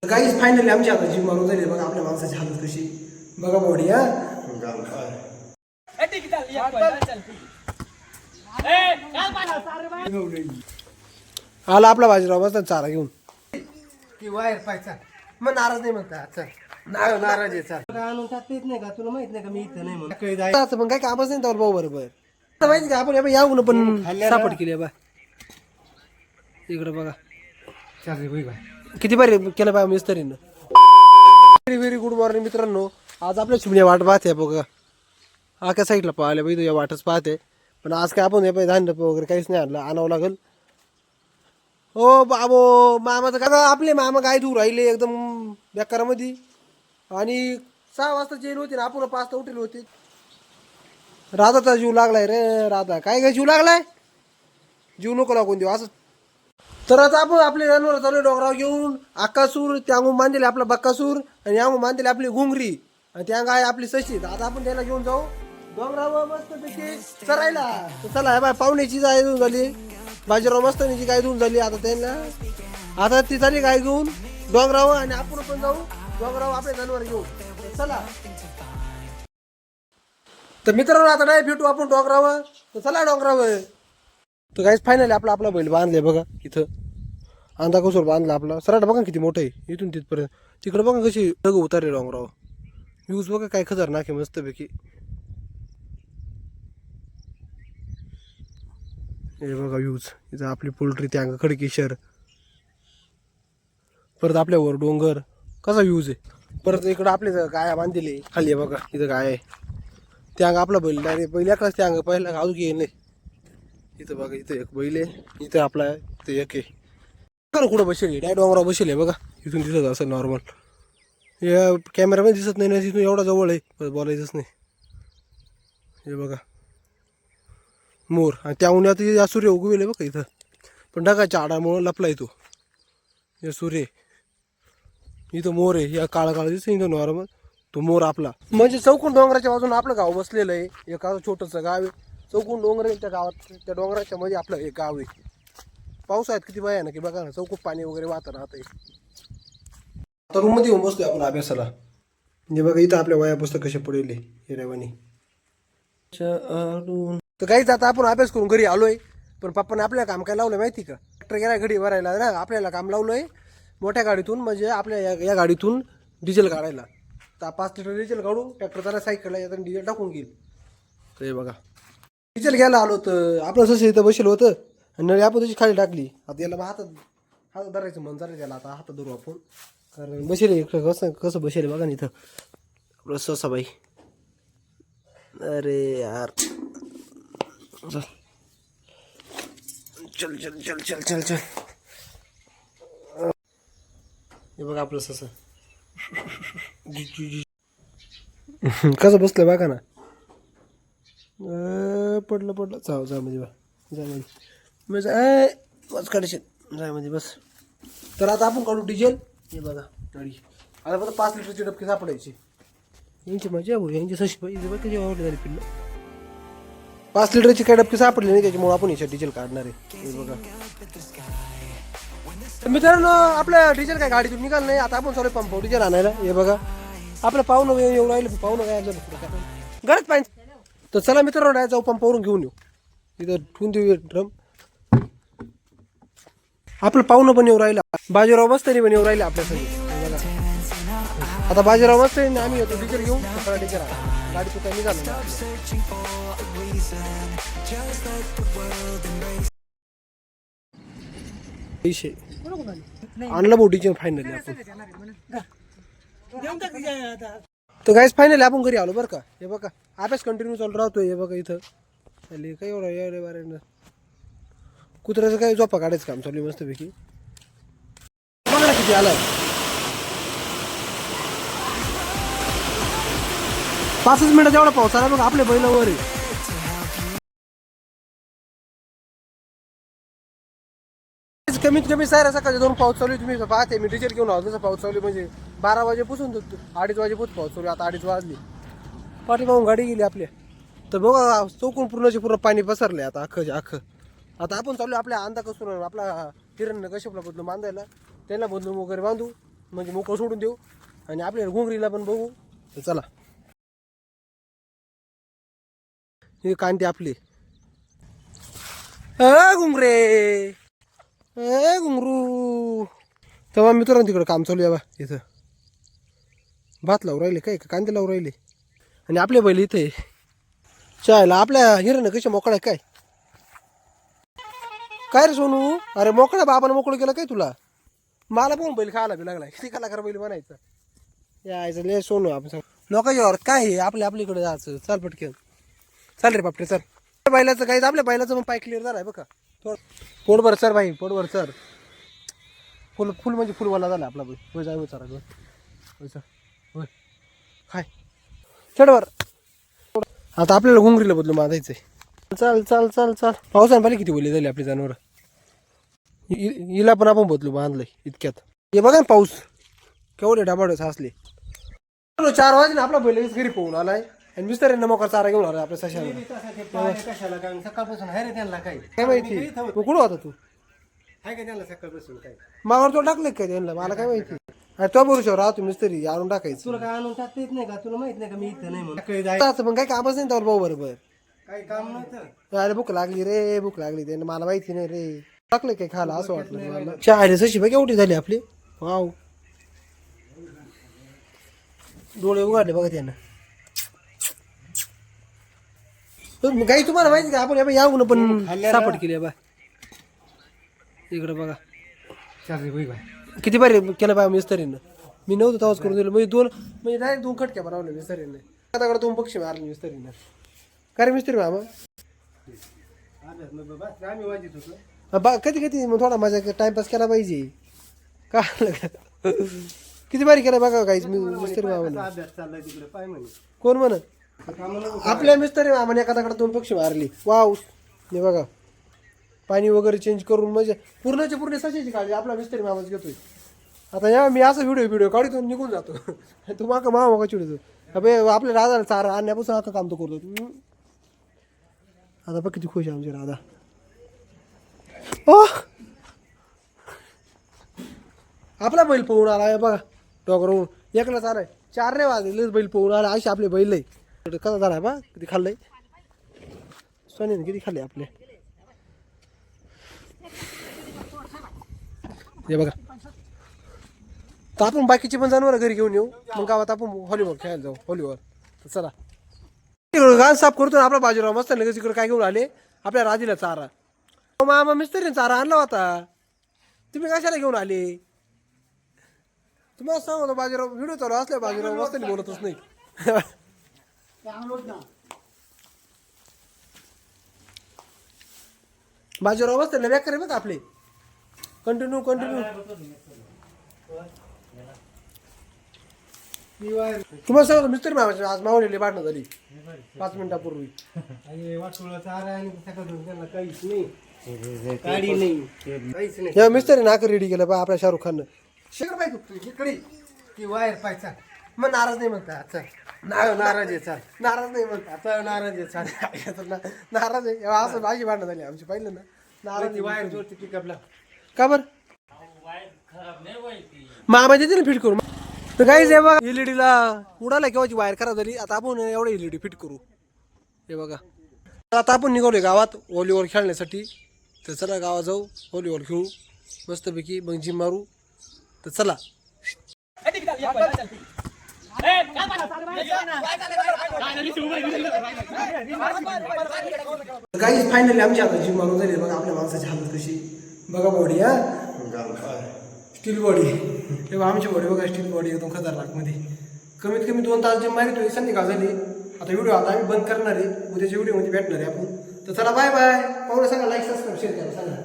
Guys finally आमची आता जीव मारून झाली बघा आपल्या माणसाची हालत कशी बघा बॉडी हा आला आपला बाजीराव बसला चारा घेऊन ती वायर पाहिजे मग नाराज नाही म्हणता चल नाराज आहे चाल आणून टाकता येत नाही का तुला माहित नाही का मी इथं नाही म्हणून मग काय कामच नाही त्यावर भाऊ बरोबर आता माहिती का आपण यावं पण सापड केली बा इकडं बघा चाल रे बाई किती बरे केलं बा मिस्त्रीनं व्हेरी व्हेरी गुड मॉर्निंग मित्रांनो आज आपल्या चिमण्या वाट पाहते बघा आख्या साईडला पाहिले बाई या वाटच पाहते पण आज काय आपण हे धान्य वगैरे काहीच नाही आणलं आणावं लागेल हो बाबो मामाचं काय आपले मामा काय दूर राहिले एकदम बेकारामध्ये आणि 6 वाजता जेल होती ना आपण 5 वाजता उठले होते राधाचा जीव लागलाय रे राधा काय काय जीव लागलाय जीव नको लागून देऊ असं तर आता आपण आपले जनावर चालू डोंगरावर घेऊन आकासूर त्यागून बांधले आपला बक्कासूर आणि यागून बांधले आपली घुंगरी आणि त्या गाय आपली सशी आता आपण त्याला घेऊन जाऊ डोंगरावर मस्त पैकी चरायला चला हे बाय पाहुण्याची गाय धुवून झाली बाजीराव मस्तानीची गाय धुवून झाली आता त्यांना आता ती झाली गाय घेऊन डोंगरावर आणि आपण पण जाऊ डोंगरावर आपले जनावर घेऊन चला तर मित्रांनो आता नाही भेटू आपण डोंगरावर तर चला डोंगरावर तर काहीच फायनली आपला आपला बैल बांधले बघा इथं अंधा कसोर बांधला आपला सराट बघा किती मोठं आहे इथून तिथपर्यंत तिकडं बघा कशी ढग उतारे डोंगरावर व्ह्यूज बघा काय खतरनाक आहे मस्तपैकी हे बघा व्ह्यूज इथं आपली पोल्ट्री त्या खडकेश्वर परत आपल्यावर डोंगर कसा व्ह्यूज आहे परत इकडं आपले गाया बांधलेले खाली आहे बघा इथं गाय आहे त्या अंग आपला बैल डायरेक्ट बैल एकाच त्या अंग पहिला अजून येईल नाही इथं बघा इथं एक बैल आहे इथं आपला इथं एक आहे कुठं बसेल डायरेक्ट डोंगरावर बसेल आहे बघा इथून दिसत असं नॉर्मल या कॅमेरामध्ये दिसत नाही ना तिथून एवढा जवळ आहे बोलायचंच नाही हे बघा मोर आणि त्या उन्हात या सूर्य उगवेल बघा इथं पण ढगाच्या आडामुळं लपला येतो या सूर्य इथं मोर आहे या काळा काळा दिसत इथं नॉर्मल तो मोर आपला म्हणजे चौकून डोंगराच्या बाजून आपलं गाव बसलेलं आहे एक छोटंसं गाव आहे चौकून डोंगर आहे त्या गावात त्या डोंगराच्या मध्ये आपलं एक गाव आहे पावसाळ्यात किती भया ना की बघा ना चौकून पाणी वगैरे वाहत राहतंय आता रूम मध्ये येऊन बसतोय आपण अभ्यासाला म्हणजे बघा इथं आपल्या वया पुस्तक कसे पडेल हिरावानी तर काहीच आता आपण अभ्यास करून घरी आलोय पण पप्पाने आपल्याला काम काय लावलं माहिती का ट्रॅक्टर गेला घडी भरायला ना आपल्याला काम लावलंय मोठ्या गाडीतून म्हणजे आपल्या या गाडीतून डिझेल काढायला तर 5 लिटर डिझेल काढू ट्रॅक्टर जरा सायकलला येताना डिझेल टाकून घेईल तर हे बघा डिझेल घ्यायला आलो तर आपलं जसं इथं बसेल होतं आणि नळी आपण तशी खाली टाकली आता याला हातात धरायचं मन जरा त्याला आता हातात धरू आपण कारण बसेल कसं बसेल बघा ना इथं आपलं ससाबाई अरे यार चल चल चल चल चल चल हे बघा आपलं ससं कसं बसलं बघा ना पडलं जा म्हणजे बा जा म्हणजे बस काढशील जाय म्हणजे बस तर आता आपण काढू डिझेल हे बघा गाडी आता फक्त 5 लिटरची डबकी सापडायची यांची मजा भाऊ यांची सशी पाहिजे बघ कशी आवडली झाली पिल्लं 5 लिटरची काय डबकी सापडली नाही त्याच्यामुळे आपण याच्यात डिझेल काढणार आहे हे बघा मित्रांनो आपल्या डिझेल काय गाडीतून निघाल नाही आता आपण चालू पंप डिझेल आणायला हे बघा आपलं पाहुणं येऊ राहिलं पाहुणं काय गरज पाहिजे तर चला मित्रांनो डायरेक्ट जाऊ पंपावरून घेऊन येऊ इथं ठेवून देऊ ड्रम आपलं पाहुणं पण येऊ राहिलं बाजीराव मस्तानी पण येऊ राहिले आपल्यासाठी आता बाजीराव मस्तानी आम्ही येतो डिझेल घेऊन सगळा डिझेल गाडी तू काय निघाल आणलं भाऊ डिझेल फायनली आपण तर गाईज फायनली आपण घरी आलो बरं का हे बघा अभ्यास कंटिन्यू चालू राहतोय हे बघा इथं चालली काय एवढं बारे कुत्र्याचं काय झोपा काढायचं काम चालू मस्तपैकी बघा किती आलाय 5 मिनिटात एवढा पाऊस आला बघा आपल्या बैलावर आहे कमीत कमी सायरा सकाळी 2 पाऊस चालू तुम्ही पाहते मी डिझेल घेऊन आलो तसं पाऊस चालू म्हणजे 12 वाजेपासून 2:30 वाजेपासून पाऊस चालू आता 2:30 वाजली पाठीमागून गाडी गेली आपल्या तर बघा चौकून पूर्ण पाणी पसरले आता अख्खं आता आपण चालू आपल्या अंधा कसून आपला हिरण कश्यपला बदलून बांधायला त्याला बदलून वगैरे बांधू म्हणजे मोकळं सोडून देऊ आणि आपल्या घुंगरीला पण बघू. तर चला, हे कांदे आपले. घुंगरे, घुंगरू. तेव्हा मित्रांनो तिकडं काम चालू आहे बा. इथं भात लावून राहिले काय का कांदे लावून राहिले. आणि आपले बैल इथे चायला आपल्या हिरण कशा मोकळ्या काय. काय रे सोनू, अरे मोकळा बाबानं मोकळं केलं काय तुला. मला पण बैल खायला बी लागला. किती कलाकार बैल बनायचं यायचं लय सोनू. आपण लोकांच्या वरात काय आहे, आपल्याकडे जायचं. चाल पटकन चाल रे बापरे चल. बैलाचं काही आपल्या बैलाचं पण पाय क्लिअर झालाय बघा. थोडं पोटभर सर भाई, पोटभर सर. फुल फुल म्हणजे फुलवाला झाला आपला बैल. होय जाय विचारा होय सर होय काय चढवर. आता आपल्याला घुंगरीला बदलू बांधायचंय. चाल चाल चाल चाल. पावसाने पाहिजे किती बोलले झाले आपली जनावर. हिला पण आपण बदलू बांधलंय इतक्यात. हे बघा ना पाऊस केवढे डाबाडे साचले. 4 वाजले आपला बैल घरी पोहून आलाय आणि मिस्त्रींना मोकार चारा घेऊन आला आपल्या सशाला. कशाला काय सकाळपासून आहे रे त्यांना काय काय माहिती तू कुठं होता तू. आहे का त्यांना सकाळपासून काय मागावर तो टाकलं काय त्यांना मला काय माहिती. आणि तो बरोबर राहतो मिस्त्री आणून टाकायचं. तुला काय आणून टाकता येत नाही का. तुला माहित नाही का मी इथं नाही म्हणून. जायचं पण काय कामच नाही त्यावर भाऊ बरोबर. काही काम नव्हतं. अरे भूक लागली रे, भूक लागली त्याने मला माहिती नाही रे. टाकलं काय खायला असं वाटलं मला. चायले सशी बघ एवढी झाली आपली. वाव डोळे उघडले बघा त्यानं. काही तुम्हाला माहिती का आपण यावून पण सापड केली बा. इकडे बघा किती भारी केलं बा मिस्त्रीनं. मी नव्हतं तेव्हाच करून दिलं. म्हणजे म्हणजे डायरेक्ट 2 खटक्या बनवल्या मिस्त्रीने. आता 2 पक्षी मारले मिस्त्रीनं. काय रे मिस्त्री मामा आम्ही वाजित होतो. कधी कधी मग थोडा मजा टाइमपास केला पाहिजे. का किती बारी केला बघा काहीच मिस्त्री मामाने. अभ्यास चाललाय तिकडे पाय म्हणे. कोण म्हण आपल्या मिस्त्री मामाने एखाद्याकडे 2 पक्षी मारली. वाव हे बघा पाणी वगैरे चेंज करून म्हणजे पूर्णच्या पूर्ण सशाची काळजी आपला मिस्त्री मामाच घेतोय. आता या मी असं व्हिडिओ काढतो निघून जातो. तू माका मामा का चिडतो. आपल्या राधाला चारा आणण्यापासून आता काम तो करतो. आता बघ किती खुश आहे आमची राधा. ओ आपला बैल पोहून आला बघा डोंगरावरून. एकलाच आलाय. 4 नाही वाजले बैल पोहून आला. असे आपले बैल आहे. कसा झालाय बा किती खाल्लंय सोनीने किती खाल्ले आपले. हे बघा तर आपण बाकीची पण जनावर घरी घेऊन येऊ. मग गावात आपण व्हॉलीबॉल खेळायला जाऊ. व्हॉलीबॉल तर चला. घाण साफ करतो आपला बाजूला मस्त लगेच इकडे काय घेऊन आले आपल्या राजीला चारा. मामा मिस्त्रीने चारा आणला होता. तुम्ही कशाला घेऊन आले. तुम्ही असं सांगतो बाजीराव व्हिडिओ चालू असल्या बाजीराव मस्त बोलतच नाही. बाजीराव मस्त बॅक करे बघ आपले. कंटिन्यू तुम्हाला सांगतो मिस्त्री मामाची आज मावलेली भांडणं झाली 5 मिनिटापूर्वी. काहीच नाही गाडी नाही काहीच नाही. या मिस्त्री नाकर रेडी केलं बा आपल्या शाहरुख खाननं. शेखर बाई तू इकडे ती वायर पायचा मग नाराज नाही म्हणता. चल नाराज आहे. चाल नाराज नाही म्हणता. आता नाराज आहे. चाल नाराज आहे असं माझी भांडणं झाली आमची पाहिलं ना. नाराज ती वायर जोडते पिकअपला. का बरं मामा देते ना फिट करू. तर काहीच हे बघा एलईडी ला उडाला केव्हाची वायर खराब झाली. आता आपण एवढं एलईडी फिट करू. हे बघा आता आपण निघालोय गावात व्हॉलीबॉल खेळण्यासाठी. तर चला गावात जाऊ व्हॉलीबॉल खेळू मस्तपैकी. मग जिम मारू. तर चला काही फायनली आमची आता जिम मारून झाली. बघा आपल्या माणसाची हालत कशी बघा. बॉडी हा स्टील बॉडी. तेव्हा आमची बॉडी बघा स्टील बॉडी एकदम खतरनाक मध्ये. कमीत कमी 2 तास जिम मारितोय. संध्याकाळ झाली. आता व्हिडिओ आता आम्ही बंद करणार आहे. उद्याच्या व्हिडिओमध्ये भेटणार आहे आपण. तर चला बाय बाय. पाहुणे सांगा लाईक सबस्क्राईब शेअर करा सांगा.